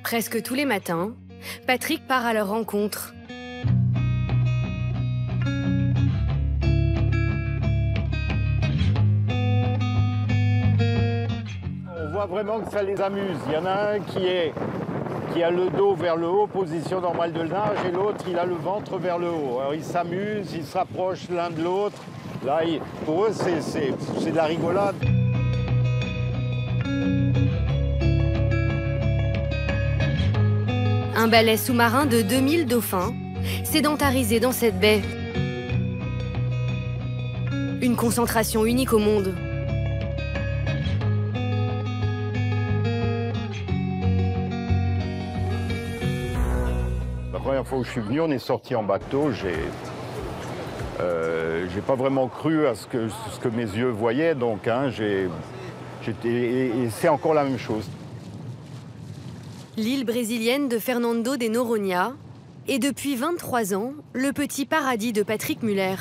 Presque tous les matins, Patrick part à leur rencontre. On voit vraiment que ça les amuse. Il y en a un qui a le dos vers le haut, position normale de nage, et l'autre, il a le ventre vers le haut. Alors ils s'amusent, ils se rapprochent l'un de l'autre. Là, pour eux, c'est de la rigolade. Un balai sous-marin de 2000 dauphins, sédentarisé dans cette baie. Une concentration unique au monde. La première fois où je suis venu, on est sorti en bateau. J'ai pas vraiment cru à ce que mes yeux voyaient, donc hein, et c'est encore la même chose. L'île brésilienne de Fernando de Noronha est depuis 23 ans le petit paradis de Patrick Muller.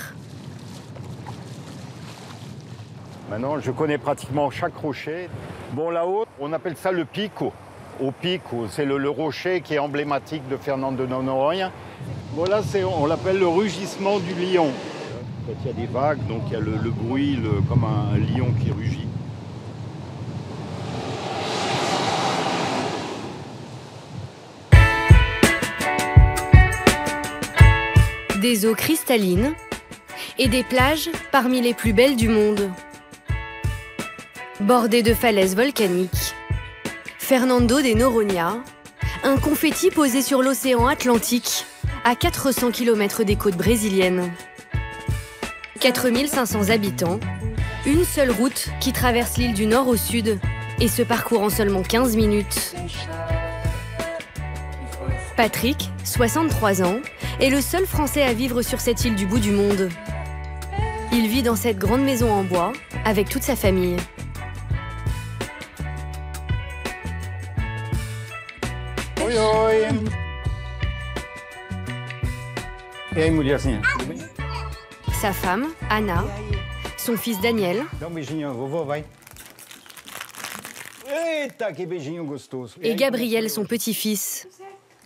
Maintenant, je connais pratiquement chaque rocher. Bon, là-haut, on appelle ça le pico. Au pico, c'est le rocher qui est emblématique de Fernando de Noronha. Bon, là, on l'appelle le rugissement du lion. Quand il y a des vagues, donc il y a le bruit comme un lion qui rugit. Des eaux cristallines et des plages parmi les plus belles du monde. Bordées de falaises volcaniques, Fernando de Noronha, un confetti posé sur l'océan Atlantique à 400 km des côtes brésiliennes. 4500 habitants, une seule route qui traverse l'île du nord au sud et se parcourt en seulement 15 minutes. Patrick, 63 ans, est le seul Français à vivre sur cette île du bout du monde. Il vit dans cette grande maison en bois avec toute sa famille. Oi, oi! E aí, mulherzinha? Tudo bem? Sa femme, Anna, son fils Daniel, Dá beijinho, vovô, vai. Eita, que beijinho gostoso. et Gabriel, son petit-fils.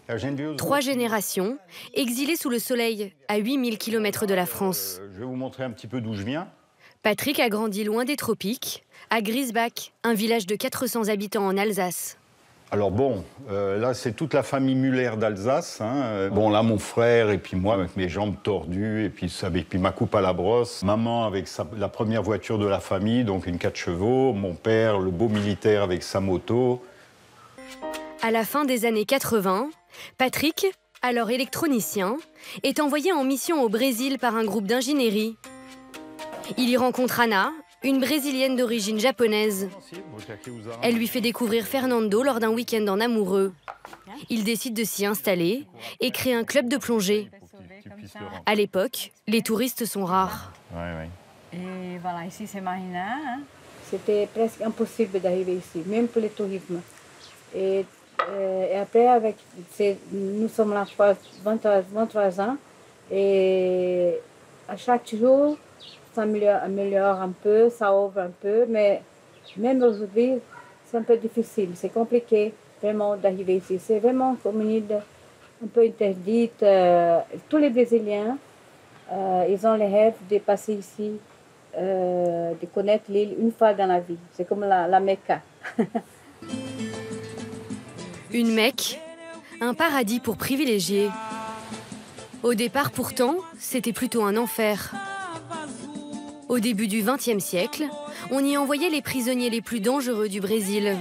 A gente viu os 3 générations, exilés sous le soleil à 8000 km de la France. Je vais vous montrer un petit peu d'où je viens. Patrick a grandi loin des tropiques, à Griesbach, un village de 400 habitants en Alsace. Alors bon, là c'est toute la famille Muller d'Alsace. Hein. Bon là mon frère et puis moi avec mes jambes tordues et puis ma coupe à la brosse. Maman avec la première voiture de la famille, donc une 4 chevaux. Mon père, le beau militaire avec sa moto. À la fin des années 80, Patrick, alors électronicien, est envoyé en mission au Brésil par un groupe d'ingénierie. Il y rencontre Anna, une Brésilienne d'origine japonaise. Elle lui fait découvrir Fernando lors d'un week-end en amoureux. Il décide de s'y installer et crée un club de plongée. À l'époque, les touristes sont rares. Et voilà, ici c'est Marina. Hein? C'était presque impossible d'arriver ici, même pour le tourisme. Et après, nous sommes là 23 ans et à chaque jour, ça améliore un peu, ça ouvre un peu, mais même aujourd'hui, c'est un peu difficile, c'est compliqué vraiment d'arriver ici. C'est vraiment comme une île un peu interdite. Tous les Brésiliens, ils ont le rêve de passer ici, de connaître l'île une fois dans la vie. C'est comme la Mecca. Une Mecque, un paradis pour privilégiés. Au départ, pourtant, c'était plutôt un enfer. Au début du XXe siècle, on y envoyait les prisonniers les plus dangereux du Brésil.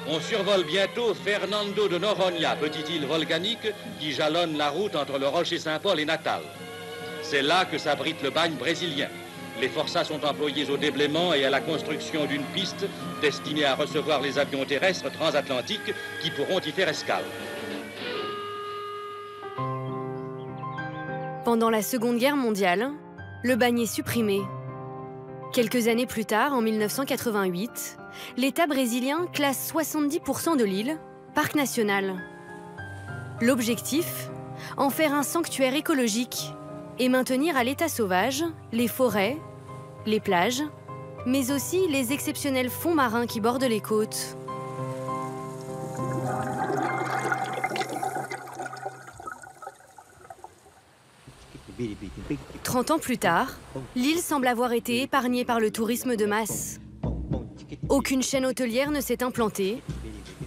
On survole bientôt Fernando de Noronha, petite île volcanique qui jalonne la route entre le Rocher Saint-Paul et Natal. C'est là que s'abrite le bagne brésilien. Les forçats sont employés au déblaiement et à la construction d'une piste destinée à recevoir les avions terrestres transatlantiques qui pourront y faire escale. Pendant la Seconde Guerre mondiale, le bagne est supprimé. Quelques années plus tard, en 1988, l'État brésilien classe 70% de l'île parc national. L'objectif, en faire un sanctuaire écologique et maintenir à l'état sauvage les forêts, les plages mais aussi les exceptionnels fonds marins qui bordent les côtes. « 30 ans plus tard, l'île semble avoir été épargnée par le tourisme de masse. Aucune chaîne hôtelière ne s'est implantée,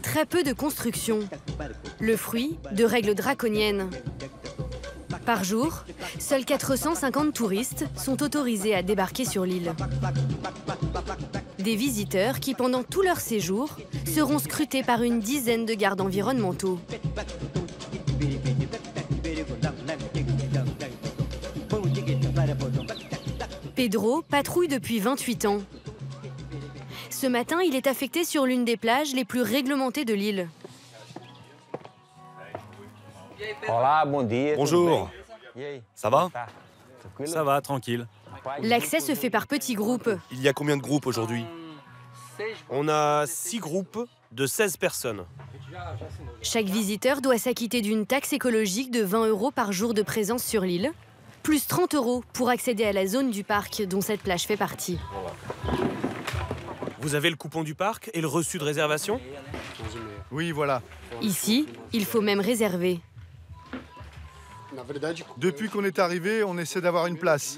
très peu de constructions, le fruit de règles draconiennes. Par jour, seuls 450 touristes sont autorisés à débarquer sur l'île. Des visiteurs qui, pendant tout leur séjour, seront scrutés par une dizaine de gardes environnementaux. Pedro patrouille depuis 28 ans. Ce matin, il est affecté sur l'une des plages les plus réglementées de l'île. Bonjour. Ça va? Ça va, tranquille. L'accès se fait par petits groupes. Il y a combien de groupes aujourd'hui? On a 6 groupes de 16 personnes. Chaque visiteur doit s'acquitter d'une taxe écologique de 20 € par jour de présence sur l'île, plus 30 € pour accéder à la zone du parc dont cette plage fait partie. Vous avez le coupon du parc et le reçu de réservation? Oui, voilà. Ici, il faut même réserver. Depuis qu'on est arrivé, on essaie d'avoir une place.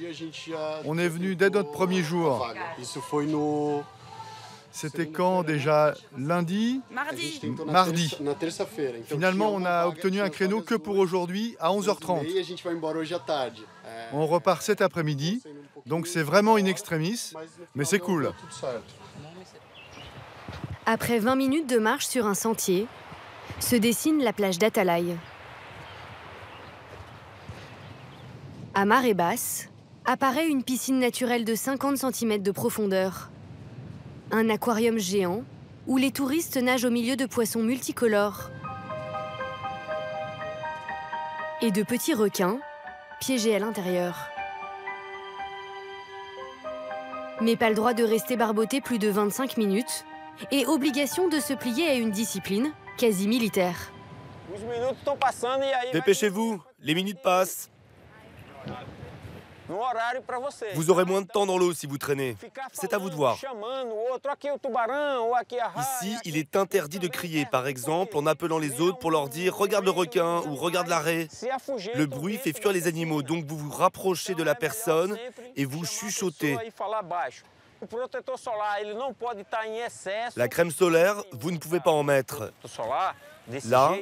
On est venu dès notre premier jour. C'était quand déjà? Lundi? Mardi. Finalement, on a obtenu un créneau que pour aujourd'hui à 11h30. On repart cet après-midi, donc c'est vraiment in extremis, mais c'est cool. Après 20 minutes de marche sur un sentier, se dessine la plage d'Atalay. À marée basse, apparaît une piscine naturelle de 50 cm de profondeur. Un aquarium géant où les touristes nagent au milieu de poissons multicolores. Et de petits requins piégés à l'intérieur. Mais pas le droit de rester barboté plus de 25 minutes et obligation de se plier à une discipline quasi militaire. Dépêchez-vous, les minutes passent. Vous aurez moins de temps dans l'eau si vous traînez. C'est à vous de voir. Ici, il est interdit de crier, par exemple, en appelant les autres pour leur dire « Regarde le requin » ou « Regarde l'arrêt ». Le bruit fait fuir les animaux, donc vous vous rapprochez de la personne et vous chuchotez. La crème solaire, vous ne pouvez pas en mettre. Là,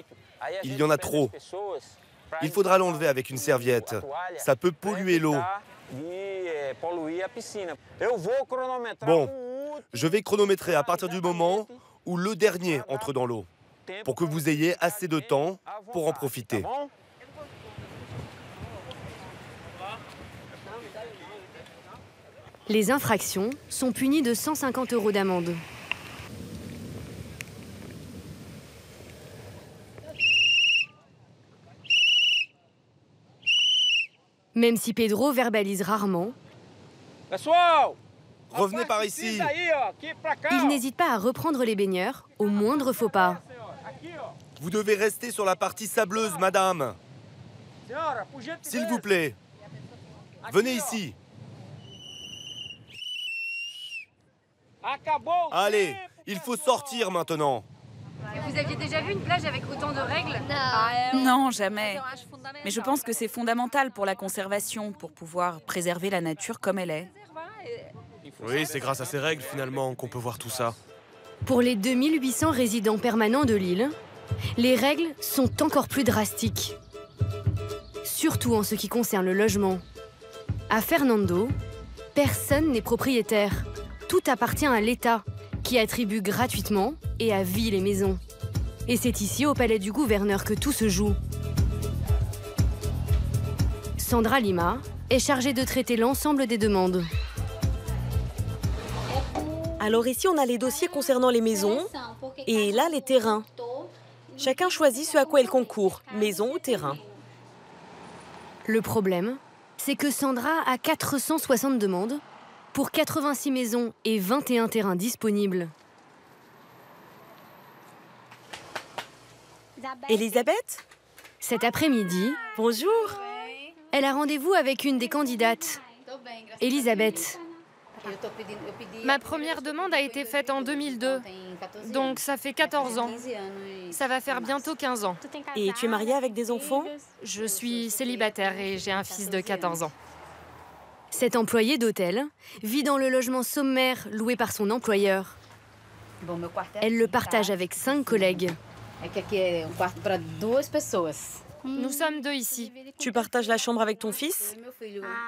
il y en a trop. Il faudra l'enlever avec une serviette. Ça peut polluer l'eau. Bon, je vais chronométrer à partir du moment où le dernier entre dans l'eau, pour que vous ayez assez de temps pour en profiter. Les infractions sont punies de 150 € d'amende. Même si Pedro verbalise rarement, Revenez par ici. il n'hésite pas à reprendre les baigneurs au moindre faux pas. Vous devez rester sur la partie sableuse, madame. S'il vous plaît. Venez ici. Allez, il faut sortir maintenant. Vous aviez déjà vu une plage avec autant de règles? Non, jamais. Mais je pense que c'est fondamental pour la conservation, pour pouvoir préserver la nature comme elle est. Oui, c'est grâce à ces règles, finalement, qu'on peut voir tout ça. Pour les 2800 résidents permanents de l'île, les règles sont encore plus drastiques. Surtout en ce qui concerne le logement. À Fernando, personne n'est propriétaire. Tout appartient à l'État, qui attribue gratuitement et à vie les maisons. Et c'est ici, au palais du gouverneur, que tout se joue. Sandra Lima est chargée de traiter l'ensemble des demandes. Alors ici, on a les dossiers concernant les maisons et là, les terrains. Chacun choisit ce à quoi il concourt, maison ou terrain. Le problème, c'est que Sandra a 460 demandes pour 86 maisons et 21 terrains disponibles. Elisabeth? Cet après-midi, Bonjour. elle a rendez-vous avec une des candidates, Elisabeth. Ma première demande a été faite en 2002, donc ça fait 14 ans. Ça va faire bientôt 15 ans. Et tu es mariée avec des enfants? Je suis célibataire et j'ai un fils de 14 ans. Cette employée d'hôtel vit dans le logement sommaire loué par son employeur. Elle le partage avec 5 collègues. Nous sommes 2 ici. Tu partages la chambre avec ton fils?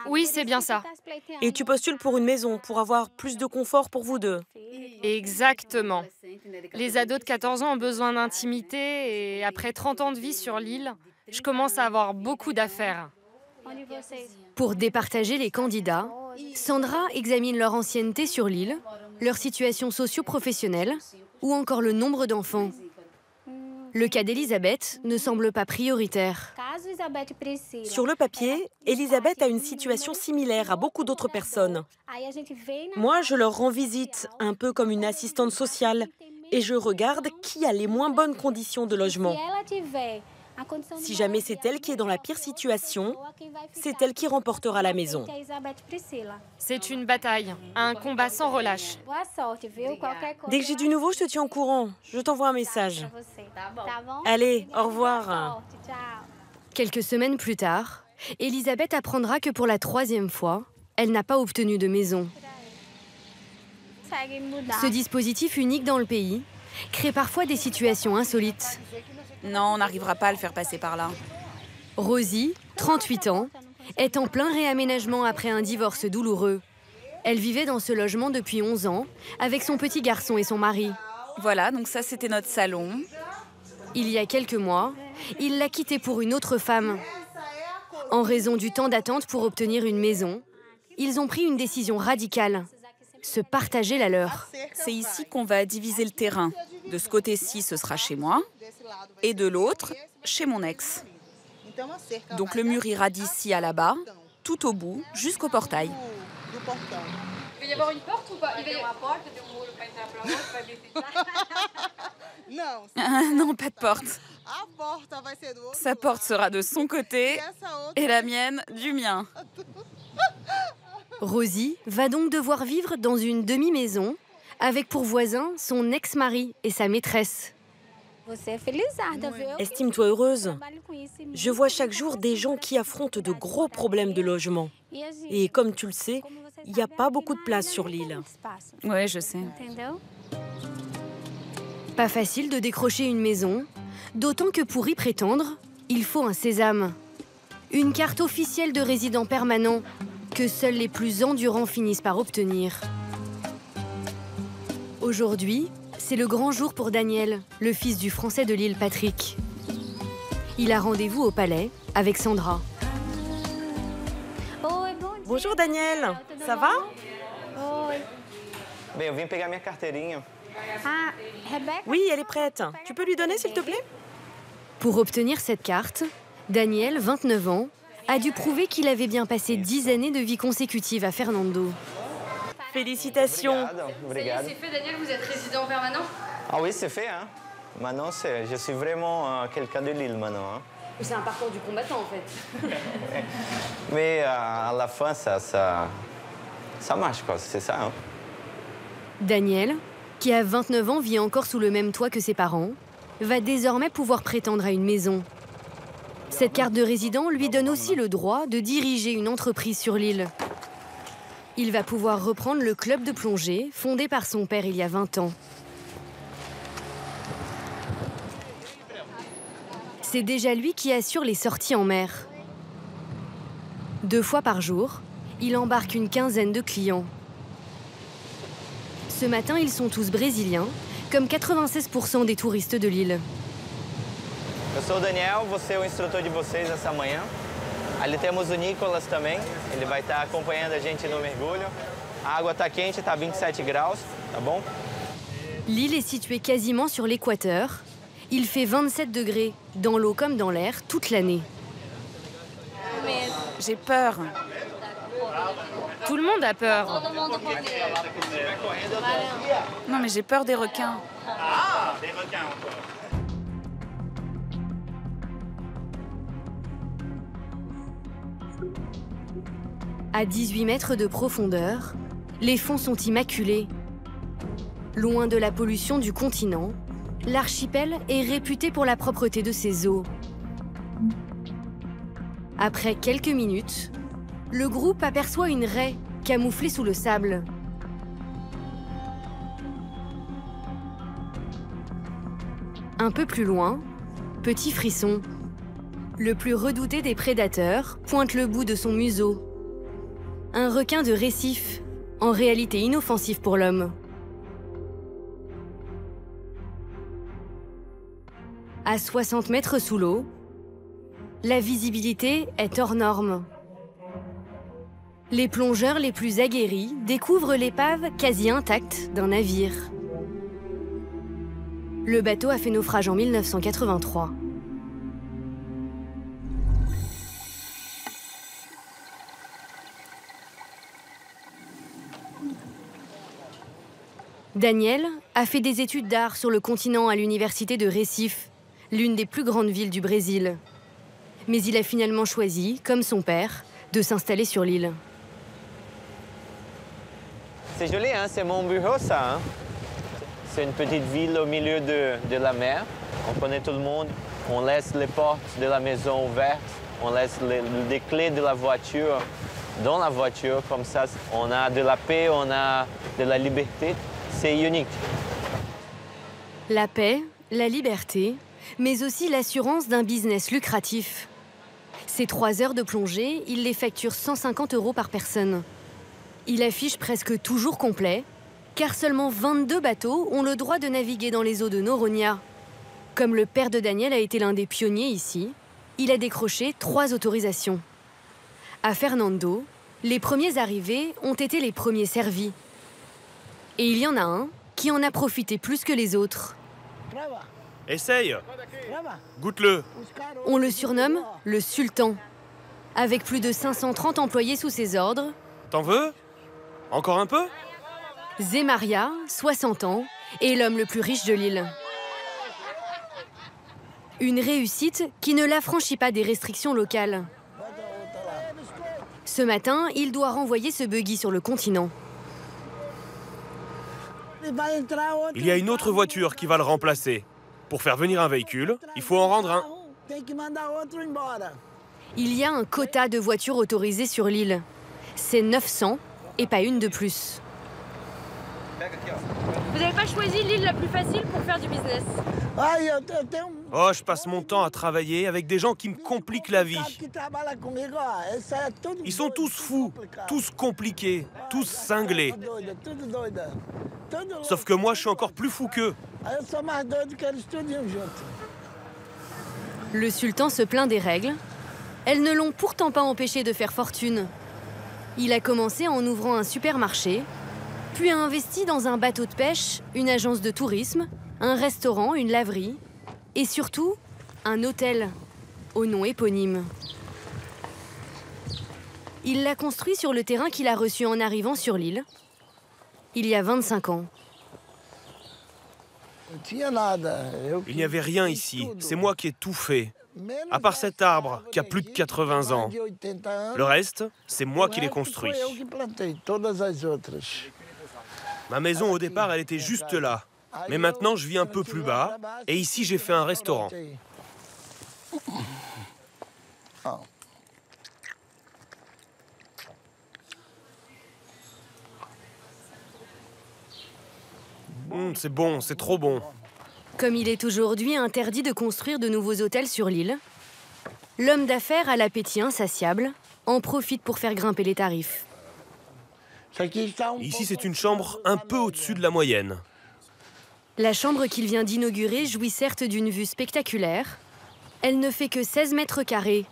Oui, c'est bien ça. Et tu postules pour une maison pour avoir plus de confort pour vous deux? Exactement. Les ados de 14 ans ont besoin d'intimité et après 30 ans de vie sur l'île, je commence à avoir beaucoup d'affaires. Pour départager les candidats, Sandra examine leur ancienneté sur l'île, leur situation socio-professionnelle ou encore le nombre d'enfants. Le cas d'Elisabeth ne semble pas prioritaire. Sur le papier, Elisabeth a une situation similaire à beaucoup d'autres personnes. Moi, je leur rends visite, un peu comme une assistante sociale, et je regarde qui a les moins bonnes conditions de logement. Si jamais c'est elle qui est dans la pire situation, c'est elle qui remportera la maison. C'est une bataille, un combat sans relâche. Dès que j'ai du nouveau, je te tiens au courant. Je t'envoie un message. Allez, au revoir. Quelques semaines plus tard, Elisabeth apprendra que pour la 3e fois, elle n'a pas obtenu de maison. Ce dispositif unique dans le pays crée parfois des situations insolites. Non, on n'arrivera pas à le faire passer par là. Rosie, 38 ans, est en plein réaménagement après un divorce douloureux. Elle vivait dans ce logement depuis 11 ans, avec son petit garçon et son mari. Voilà, donc ça c'était notre salon. Il y a quelques mois, il l'a quitté pour une autre femme. En raison du temps d'attente pour obtenir une maison, ils ont pris une décision radicale, se partager la leur. C'est ici qu'on va diviser le terrain. De ce côté-ci, ce sera chez moi, et de l'autre, chez mon ex. Donc le mur ira d'ici à là-bas, tout au bout, jusqu'au portail. Il va y avoir une porte ou pas? Il va y avoir une porte Non, pas de porte. Sa porte sera de son côté et la mienne du mien. Rosie va donc devoir vivre dans une demi-maison avec pour voisins son ex-mari et sa maîtresse. Estime-toi heureuse. Je vois chaque jour des gens qui affrontent de gros problèmes de logement. Et comme tu le sais, il n'y a pas beaucoup de place sur l'île. Ouais, je sais. Pas facile de décrocher une maison, d'autant que pour y prétendre, il faut un sésame. Une carte officielle de résident permanent que seuls les plus endurants finissent par obtenir. Aujourd'hui, c'est le grand jour pour Daniel, le fils du Français de l'île Patrick. Il a rendez-vous au palais avec Sandra. Bonjour Daniel, ça va? Oui, elle est prête. Tu peux lui donner s'il te plaît? Pour obtenir cette carte, Daniel, 29 ans, a dû prouver qu'il avait bien passé 10 années de vie consécutives à Fernando. Félicitations. Ça y est, c'est fait, Daniel, vous êtes résident permanent? Ah oui, c'est fait. Hein. Maintenant, je suis vraiment quelqu'un de l'île maintenant. Hein. C'est un parcours du combattant, en fait. Mais à la fin, ça marche, quoi. C'est ça. Hein. Daniel, qui a 29 ans, vit encore sous le même toit que ses parents, va désormais pouvoir prétendre à une maison. Cette carte de résident lui donne aussi le droit de diriger une entreprise sur l'île. Il va pouvoir reprendre le club de plongée fondé par son père il y a 20 ans. C'est déjà lui qui assure les sorties en mer. 2 fois par jour, il embarque une quinzaine de clients. Ce matin, ils sont tous brésiliens, comme 96% des touristes de l'île. Eu sou o Daniel, vou ser o instrutor de vocês essa manhã. Ali temos o Nicolas também, ele vai estar acompanhando a gente no mergulho. A água está quente, está 27 graus, tá bom? L'île est située quasiment sur l'équateur. Il fait 27 degrés, dans l'eau comme dans l'air, toute l'année. J'ai peur. Tout le monde a peur. Non, mais j'ai peur des requins. Ah, des requins encore. À 18 mètres de profondeur, Les fonds sont immaculés. Loin de la pollution du continent, l'archipel est réputé pour la propreté de ses eaux. Après quelques minutes, le groupe aperçoit une raie camouflée sous le sable. Un peu plus loin, petit frisson. Le plus redouté des prédateurs pointe le bout de son museau. Un requin de récif, en réalité inoffensif pour l'homme. À 60 mètres sous l'eau, la visibilité est hors norme. Les plongeurs les plus aguerris découvrent l'épave quasi intacte d'un navire. Le bateau a fait naufrage en 1983. Daniel a fait des études d'art sur le continent à l'université de Recife, l'une des plus grandes villes du Brésil. Mais il a finalement choisi, comme son père, de s'installer sur l'île. C'est joli, hein? C'est mon bureau, ça. Hein? C'est une petite ville au milieu de la mer. On connaît tout le monde. On laisse les portes de la maison ouvertes. On laisse les clés de la voiture dans la voiture. Comme ça, on a de la paix, on a de la liberté. C'est unique. La paix, la liberté, mais aussi l'assurance d'un business lucratif. Ces 3 heures de plongée, il les facture 150 € par personne. Il affiche presque toujours complet, car seulement 22 bateaux ont le droit de naviguer dans les eaux de Noronha. Comme le père de Daniel a été l'un des pionniers ici, il a décroché 3 autorisations. À Fernando, les premiers arrivés ont été les premiers servis. Et il y en a un qui en a profité plus que les autres. Essaye. Goûte-le. On le surnomme le sultan. Avec plus de 530 employés sous ses ordres. T'en veux? Encore un peu? Zemaria, 60 ans, est l'homme le plus riche de l'île. Une réussite qui ne l'affranchit pas des restrictions locales. Ce matin, il doit renvoyer ce buggy sur le continent. Il y a une autre voiture qui va le remplacer. Pour faire venir un véhicule, il faut en rendre un. Il y a un quota de voitures autorisées sur l'île. C'est 900 et pas une de plus. Vous n'avez pas choisi l'île la plus facile pour faire du business? Oh, je passe mon temps à travailler avec des gens qui me compliquent la vie. Ils sont tous fous, tous compliqués, tous cinglés. Sauf que moi, je suis encore plus fou qu'eux. Le sultan se plaint des règles. Elles ne l'ont pourtant pas empêché de faire fortune. Il a commencé en ouvrant un supermarché, puis a investi dans un bateau de pêche, une agence de tourisme, un restaurant, une laverie et surtout un hôtel au nom éponyme. Il l'a construit sur le terrain qu'il a reçu en arrivant sur l'île, il y a 25 ans. Il n'y avait rien ici, c'est moi qui ai tout fait. À part cet arbre qui a plus de 80 ans. Le reste, c'est moi qui l'ai construit. Ma maison, au départ, elle était juste là. Mais maintenant, je vis un peu plus bas. Et ici, j'ai fait un restaurant. C'est bon, c'est trop bon. Comme il est aujourd'hui interdit de construire de nouveaux hôtels sur l'île, l'homme d'affaires à l'appétit insatiable en profite pour faire grimper les tarifs. Ici, c'est une chambre un peu au-dessus de la moyenne. La chambre qu'il vient d'inaugurer jouit certes d'une vue spectaculaire. Elle ne fait que 16 mètres carrés.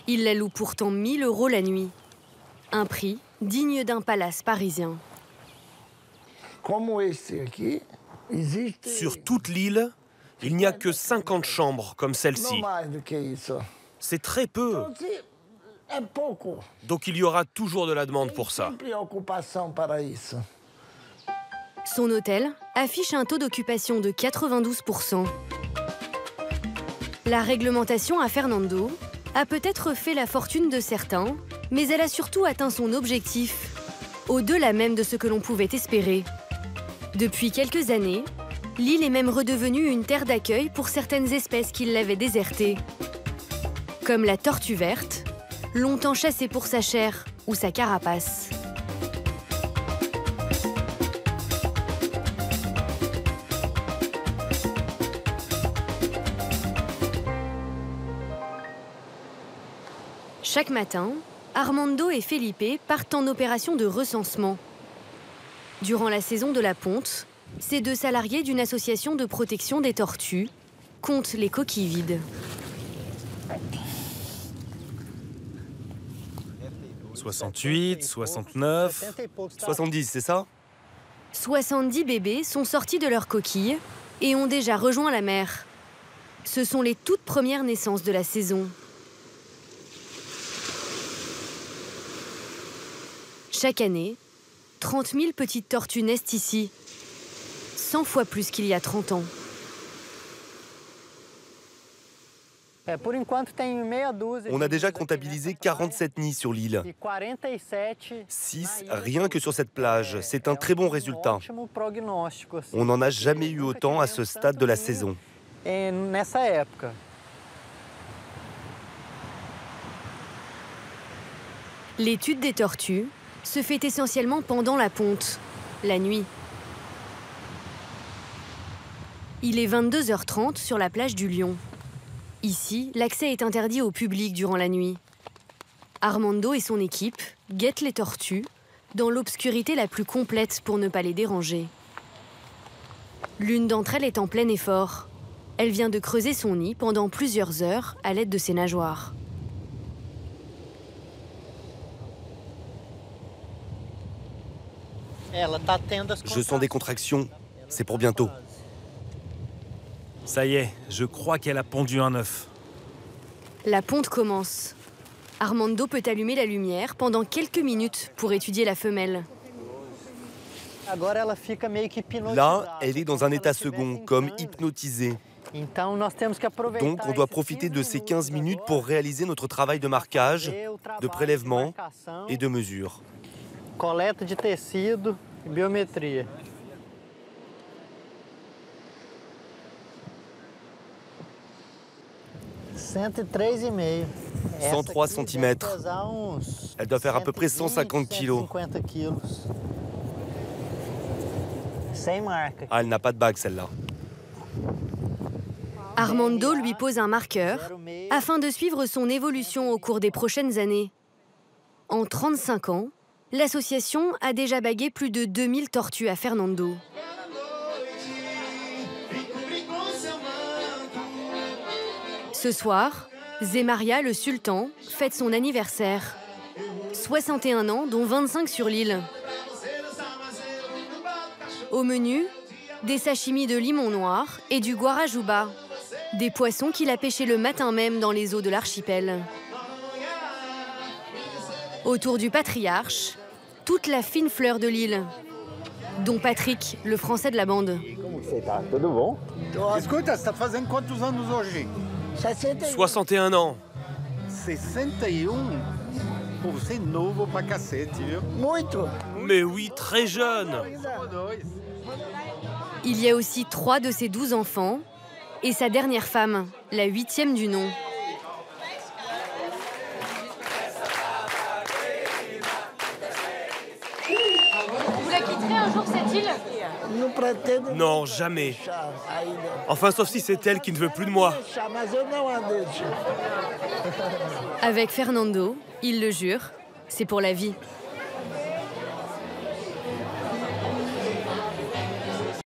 Il la loue pourtant 1 000 € la nuit. Un prix digne d'un palace parisien. Sur toute l'île, il n'y a que 50 chambres comme celle-ci. C'est très peu. Donc il y aura toujours de la demande pour ça. Son hôtel affiche un taux d'occupation de 92%. La réglementation à Fernando a peut-être fait la fortune de certains, mais elle a surtout atteint son objectif, au-delà même de ce que l'on pouvait espérer. Depuis quelques années, l'île est même redevenue une terre d'accueil pour certaines espèces qui l'avaient désertée. Comme la tortue verte, longtemps chassée pour sa chair ou sa carapace. Chaque matin, Armando et Felipe partent en opération de recensement. Durant la saison de la ponte, ces 2 salariés d'une association de protection des tortues comptent les coquilles vides. 68, 69, 70, c'est ça? 70 bébés sont sortis de leurs coquilles et ont déjà rejoint la mer. Ce sont les toutes premières naissances de la saison. Chaque année, 30 000 petites tortues naissent ici, 100 fois plus qu'il y a 30 ans. On a déjà comptabilisé 47 nids sur l'île. 6 rien que sur cette plage. C'est un très bon résultat. On n'en a jamais eu autant à ce stade de la saison. L'étude des tortues se fait essentiellement pendant la ponte, la nuit. Il est 22h30 sur la plage du Lion. Ici, l'accès est interdit au public durant la nuit. Armando et son équipe guettent les tortues dans l'obscurité la plus complète pour ne pas les déranger. L'une d'entre elles est en plein effort. Elle vient de creuser son nid pendant plusieurs heures à l'aide de ses nageoires. Je sens des contractions. C'est pour bientôt. Ça y est, je crois qu'elle a pondu un œuf. La ponte commence. Armando peut allumer la lumière pendant quelques minutes pour étudier la femelle. Là, elle est dans un état second, comme hypnotisée. Donc, on doit profiter de ces 15 minutes pour réaliser notre travail de marquage, de prélèvement et de mesure. Coleta de tecido e biometria. 103 cm. Elle doit faire à peu près 150 kg. Ah, elle n'a pas de bague, celle-là. Armando lui pose un marqueur afin de suivre son évolution au cours des prochaines années. En 35 ans, l'association a déjà bagué plus de 2000 tortues à Fernando. Ce soir, Zemaria, le sultan, fête son anniversaire. 61 ans, dont 25 sur l'île. Au menu, des sashimi de limon noir et du guarajuba, des poissons qu'il a pêchés le matin même dans les eaux de l'archipel. Autour du patriarche, toute la fine fleur de l'île, dont Patrick, le français de la bande. Tudo bom? Escuta, você está fazendo quantos anos hoje? 61 ans. 61? Pô, você é novo pra cacete, viu? Muito. Mais oui, très jeune. Il y a aussi 3 de ses 12 enfants et sa dernière femme, la 8e du nom. Vous la quitterez un jour, cette île? Non, jamais. Enfin, sauf si c'est elle qui ne veut plus de moi. Avec Fernando, il le jure, c'est pour la vie.